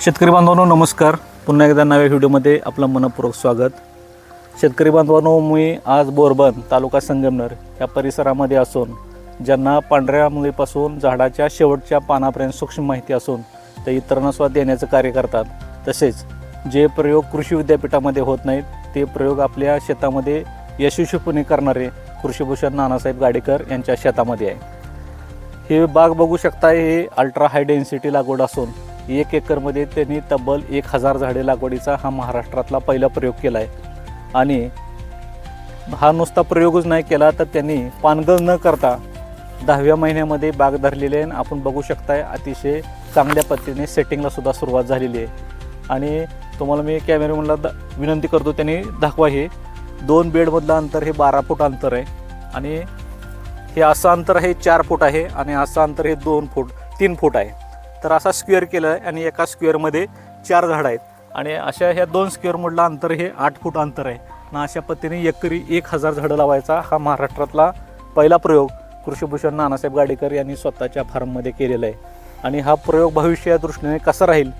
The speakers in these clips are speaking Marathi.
शेतकरी बांधवांनो नमस्कार. पुन्हा एकदा नव्या व्हिडिओमध्ये आपलं मनपूर्वक स्वागत. शेतकरी बांधवांनो, मी आज बोरबंद तालुका संगमनेर या परिसरामध्ये असून ज्यांना पांढऱ्या मुळीपासून झाडाच्या शेवटच्या पानापर्यंत सूक्ष्म माहिती असून ते इतरांना सुद्धा देण्याचं कार्य करतात. तसेच जे प्रयोग कृषी विद्यापीठामध्ये होत नाहीत ते प्रयोग आपल्या शेतामध्ये यशस्वीपणे करणारे कृषीभूषण नानासाहेब गाडेकर यांच्या शेतामध्ये आहे. हे बाग बघू शकता. हे अल्ट्रा हाय डेन्सिटी लागवड असून 1 एकरमध्ये त्यांनी तब्बल 1000 झाडे लागवडीचा हा महाराष्ट्रातला पहिला प्रयोग केला आहे. आणि हा नुसता प्रयोगच नाही केला तर त्यांनी पानगळ न करता 10व्या महिन्यामध्ये बाग धरलेली आहे. आपण बघू शकताय अतिशय चांगल्या पद्धतीने सेटिंगला सुद्धा सुरुवात झालेली आहे. आणि तुम्हाला मी कॅमेरामॅनला विनंती करतो त्यांनी दाखवा. हे 2 बेडमधलं अंतर हे 12 फूट अंतर आहे आणि हे असं अंतर हे 4 फूट आहे आणि असं अंतर हे 3 फूट आहे. तर असा स्क्वेअर केलं आहे आणि एका स्क्वेअरमध्ये 4 झाडं आहेत आणि अशा ह्या 2 स्क्वेअरमधलं अंतर हे 8 फूट अंतर आहे. आणि अशा पद्धतीने एकरी 1000 झाडं लावायचा हा महाराष्ट्रातला पहिला प्रयोग कृषीभूषण नानासाहेब गाडेकर यांनी स्वतःच्या फार्ममध्ये केलेला आहे. आणि हा प्रयोग भविष्या दृष्टीने कसा राहील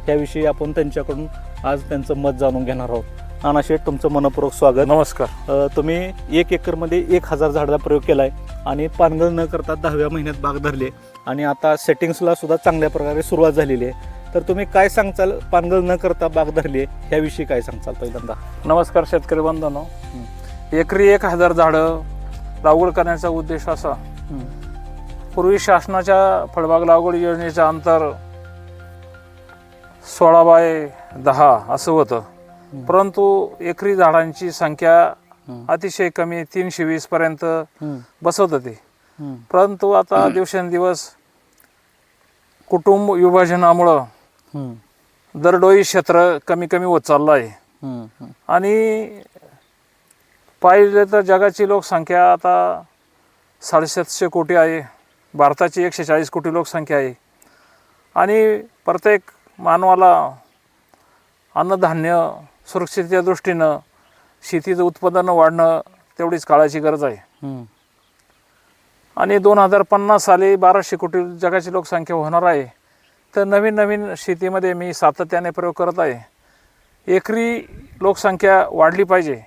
याविषयी आपण त्यांच्याकडून आज त्यांचं मत जाणून घेणार आहोत. नाना शेठ, तुमचं मनपूर्वक स्वागत. नमस्कार. तुम्ही 1 एकरमध्ये 1000 झाडाचा प्रयोग केला आहे आणि पानगळ न करता 10व्या महिन्यात बाग धरली आणि आता सेटिंग्सला सुद्धा चांगल्या प्रकारे सुरुवात झालेली आहे. तर तुम्ही काय सांगचाल, पानगळ न करता बाग धरली ह्याविषयी काय सांगचाल पहिल्यांदा? नमस्कार शेतकरी बांधवांनो. एकरी 1000 झाडं लागवड करण्याचा उद्देश असा. पूर्वी शासनाच्या फळबाग लागवड योजनेचं अंतर 16x10 असं होतं, परंतु एकरी झाडांची संख्या अतिशय कमी 320 पर्यंत बसवत होते. परंतु आता दिवसेंदिवस कुटुंब विभाजनामुळं दरडोई क्षेत्र कमी कमी होत चाललं आहे. आणि पाहिलं तर जगाची लोकसंख्या आता 750 कोटी आहे. भारताची 140 कोटी लोकसंख्या आहे आणि प्रत्येक मानवाला अन्नधान्य सुरक्षेच्या दृष्टीनं शेतीचं उत्पादन वाढणं तेवढीच काळाची गरज आहे. आणि 2050 साली 1200 कोटी जगाची लोकसंख्या होणार आहे. तर नवीन नवीन शेतीमध्ये मी सातत्याने प्रयोग करत आहे. एकरी लोकसंख्या वाढली पाहिजे.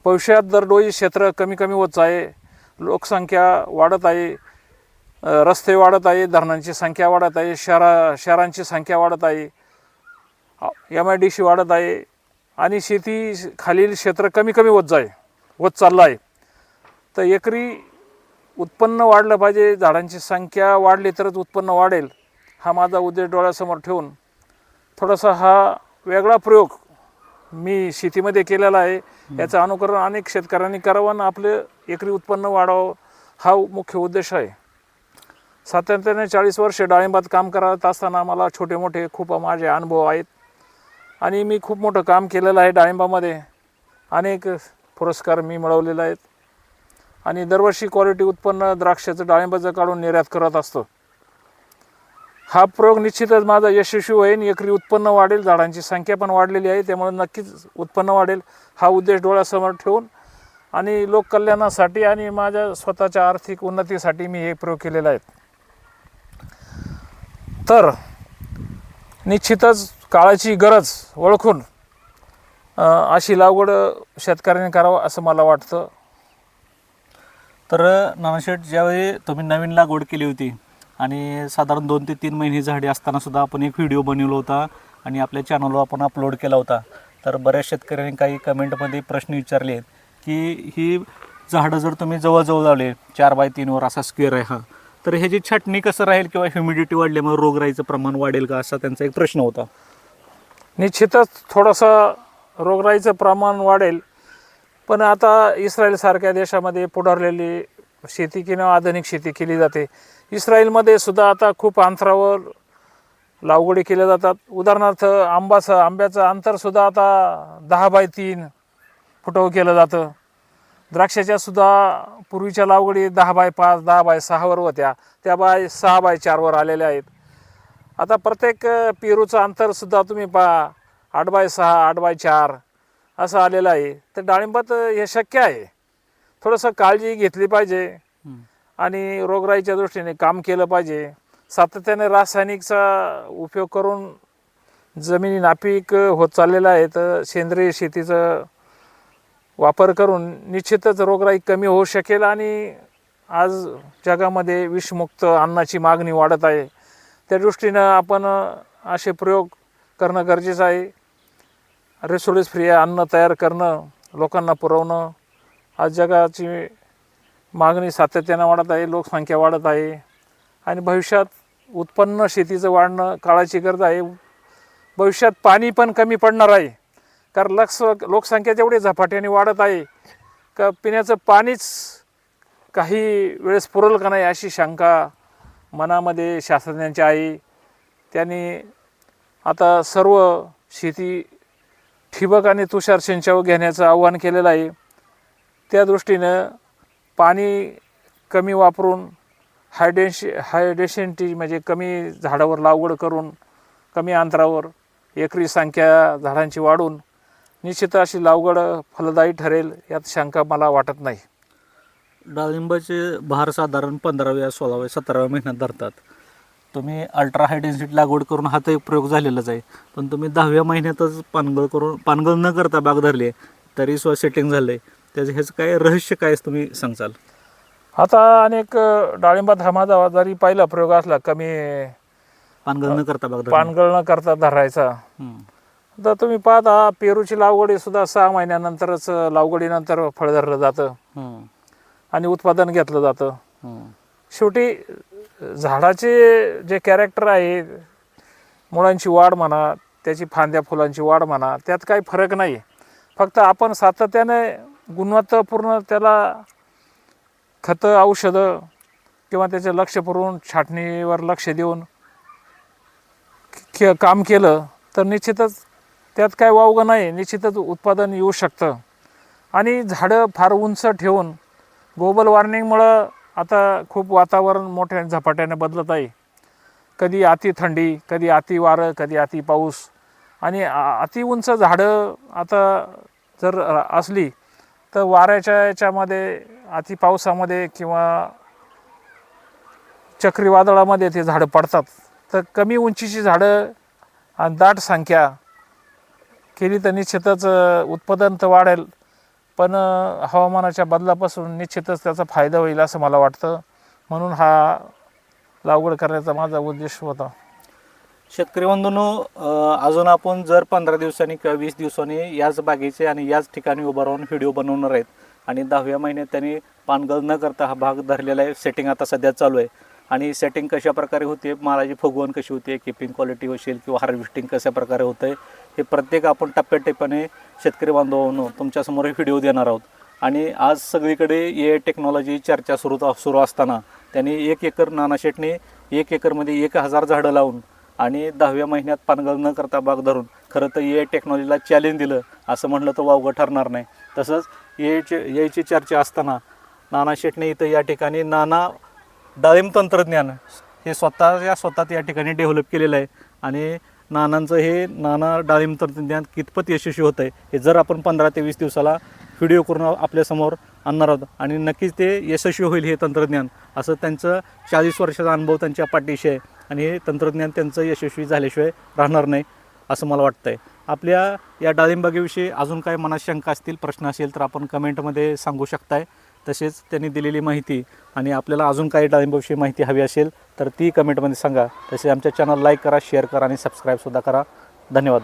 भविष्यात दरडोई क्षेत्र कमी कमी होत आहे. लोकसंख्या वाढत आहे, रस्ते वाढत आहे, धरणांची संख्या वाढत आहे, शहरांची संख्या वाढत आहे, MIDC वाढत आहे आणि शेती खालील क्षेत्र कमी कमी होत चाललं आहे. तर एकरी उत्पन्न वाढलं पाहिजे. झाडांची संख्या वाढली तरच उत्पन्न वाढेल हा माझा उद्देश डोळ्यासमोर ठेवून थोडासा हा वेगळा प्रयोग मी शेतीमध्ये केलेला आहे. याचं अनुकरण अनेक शेतकऱ्यांनी करावं आणि आपलं एकरी उत्पन्न वाढावं हा मुख्य उद्देश आहे. सातत्याने 40 वर्षे डाळिंबात काम करत असताना मला छोटे मोठे खूप माझे अनुभव आहेत आणि मी खूप मोठं काम केलेलं आहे डाळिंबामध्ये. अनेक पुरस्कार मी मिळवलेले आहेत आणि दरवर्षी क्वालिटी उत्पन्न द्राक्षाचं डाळिंबाचं काढून निर्यात करत असतो. हा प्रयोग निश्चितच माझा यशस्वी होईल. एकरी उत्पन्न वाढेल, झाडांची संख्या पण वाढलेली आहे, त्यामुळे नक्कीच उत्पन्न वाढेल हा उद्देश डोळ्यासमोर ठेवून आणि लोककल्याणासाठी आणि माझ्या स्वतःच्या आर्थिक उन्नतीसाठी मी हे प्रयोग केलेला आहे. तर निश्चितच काळाची गरज ओळखून अशी लागवड शेतकऱ्यांनी करावं असं मला वाटतं. तर नाना शेठ, ज्यावेळी तुम्ही नवीन लागवड केली होती आणि साधारण 2 ते 3 महिने झाडे असताना सुद्धा आपण एक व्हिडिओ बनवला होता आणि आपल्या चॅनलवर आपण अपलोड केला होता. तर बऱ्याच शेतकऱ्यांनी काही कमेंटमध्ये प्रश्न विचारले आहेत की ही झाडं जर तुम्ही जवळजवळ लावले 4x3 वर असा स्क्वेअर आहे हा, तर ह्याची छाटणी कसं राहील किंवा ह्युमिडिटी वाढल्यामुळे रोगराईचं प्रमाण वाढेल का, असा त्यांचा एक प्रश्न होता. निश्चितच थोडंसं रोगराईचं प्रमाण वाढेल, पण आता इस्रायलसारख्या देशामध्ये पुढारलेली शेती किंवा आधुनिक शेती केली जाते. इस्रायलमध्ये सुद्धा आता खूप अंतरावर लागवडी केल्या जातात. उदाहरणार्थ आंब्याचं अंतरसुद्धा आता 10x3 फुटावर केलं जातं. द्राक्षाच्या सुद्धा पूर्वीच्या लागवडी 10x5 10x6 वर होत्या, त्या 6x4 वर आलेल्या आहेत. आता प्रत्येक पेरूचं अंतरसुद्धा तुम्ही पहा 8x6 8x4 असं आलेलं आहे. तर डाळिंबात हे शक्य आहे. थोडंसं काळजी घेतली पाहिजे आणि रोगराईच्या दृष्टीने काम केलं पाहिजे. सातत्याने रासायनिकचा उपयोग करून जमिनी नापीक होत चाललेला आहे, तर सेंद्रिय शेतीचा वापर करून निश्चितच रोगराई कमी होऊ शकेल आणि आज जगामध्ये विषमुक्त अन्नाची मागणी वाढत आहे. त्या दृष्टीनं आपण असे प्रयोग करणं गरजेचं आहे. रिसोर्स फ्री अन्न तयार करणं, लोकांना पुरवणं. आज जगाची मागणी सातत्यानं वाढत आहे, लोकसंख्या वाढत आहे आणि भविष्यात उत्पन्न शेतीचं वाढणं काळाची गरज आहे. भविष्यात पाणी पण कमी पडणार आहे, कारण लोकसंख्या जेवढी झपाट्याने वाढत आहे का पिण्याचं पाणीच काही वेळेस पुरेल का नाही अशी शंका मनामध्ये शास्त्रज्ञांची आहे. त्यांनी आता सर्व शेती ठिबक आणि तुषार सिंचन घेण्याचं आवाहन केलेलं आहे. त्या दृष्टीनं पाणी कमी वापरून हायड्रेशनची म्हणजे कमी झाडावर लागवड करून कमी अंतरावर एकरी संख्या झाडांची वाढून निश्चित अशी लागवड फलदायी ठरेल यात शंका मला वाटत नाही. डाळिंबाचे बहार साधारण 15व्या 16व्या 17व्या महिन्यात धरतात. तुम्ही अल्ट्रा हाय डेन्सिटी लागवड करून हा तर एक प्रयोग झालेलाच आहे, पण तुम्ही 10व्या महिन्यातच पानगळ न करता बाग धरली आहे, तरी सेटिंग झालं आहे. त्याचं ह्याचं काय रहस्य काय तुम्ही सांगचाल? आता अनेक डाळिंबात हा माझा जरी पहिला प्रयोग असला कमी पानगळ न करता बाग पानगळ न करता धरायचा, तर तुम्ही पाहता पेरूची लागवडी सुद्धा 6 महिन्यानंतरच लागवडीनंतर फळ धरलं जातं आणि उत्पादन घेतलं जातं. शेवटी झाडाचे जे कॅरेक्टर आहे, मुळांची वाढ म्हणा, त्याची फांद्या फुलांची वाढ म्हणा, त्यात काही फरक नाही. फक्त आपण सातत्याने गुणवत्तापूर्ण त्याला खतं औषधं किंवा त्याचे लक्ष पुरवून छाटणीवर लक्ष देऊन काम केलं तर निश्चितच त्यात काय वावगं नाही, निश्चितच उत्पादन येऊ शकतं. आणि झाडं फार उंच ठेवून ग्लोबल वॉर्मिंगमुळं आता खूप वातावरण मोठ्या झपाट्याने बदलत आहे. कधी अति थंडी, कधी अति वारं, कधी अति पाऊस आणि अति उंच झाडं आता जर असली तर वाऱ्याच्या याच्यामध्ये अति पावसामध्ये किंवा चक्रीवादळामध्ये ते झाडं पडतात. तर कमी उंचीची झाडं आणि दाट संख्या केली तर निश्चितच उत्पादन तर वाढेल, पण हवामानाच्या बदलापासून निश्चितच त्याचा फायदा होईल असं मला वाटतं. म्हणून हा लागवड करण्याचा माझा उद्देश होता. शेतकरी बंधूंनो, अजून आपण जर 15 दिवसांनी किंवा 20 दिवसांनी याच बागेचे आणि याच ठिकाणी उभं राहून व्हिडिओ बनवणार आहेत आणि 10व्या महिन्यात त्यांनी पानगळ न करता हा भाग धरलेला आहे. सेटिंग आता सध्या चालू आहे आणि सेटिंग कशा प्रकारे होते, मालाची फुगवण कशी होते, किपिंग क्वालिटी होईल किंवा हार्वेस्टिंग कशा प्रकारे होतं आहे, हे प्रत्येक आपण टप्प्याटप्प्याने शेतकरी बांधवांनो तुमच्यासमोर व्हिडिओ देणार आहोत. आणि आज सगळीकडे ए टेक्नॉलॉजी चर्चा सुरू असताना त्यांनी 1 एकर नानाशेटने 1 एकरमध्ये 1000 झाडं लावून आणि 10व्या महिन्यात पानगळ न करता बाग धरून खरं तर ए टेक्नॉलॉजीला चॅलेंज दिलं असं म्हटलं तर वावगं ठरणार नाही. तसंच याची चर्चा असताना नाना शेटने इथं या ठिकाणी नाना डाळिंब तंत्रज्ञान हे स्वतः या ठिकाणी डेव्हलप केलेलं आहे आणि नानांचं हे नाना डाळिंब तंत्रज्ञान कितपत यशस्वी होतं आहे हे जर आपण 15 ते 20 दिवसाला व्हिडिओ करून आपल्यासमोर आणणार आहोत आणि नक्कीच ते यशस्वी होईल हे तंत्रज्ञान. असं त्यांचं 40 वर्षाचा अनुभव त्यांच्या पाठीशी आहे आणि हे तंत्रज्ञान त्यांचं यशस्वी झाल्याशिवाय राहणार नाही असं मला वाटतं आहे. आपल्या या डाळिंबागेविषयी अजून काय मनात शंका असतील, प्रश्न असेल तर आपण कमेंटमध्ये सांगू शकताय. तसेच त्यांनी दिलेली माहिती आणि आपल्याला अजून काही डाळिंबाविषयी माहिती हवी असेल तर ती कमेंटमध्ये सांगा. तसेच आमच्या चॅनल लाईक करा, शेअर करा आणि सबस्क्राईबसुद्धा करा. धन्यवाद.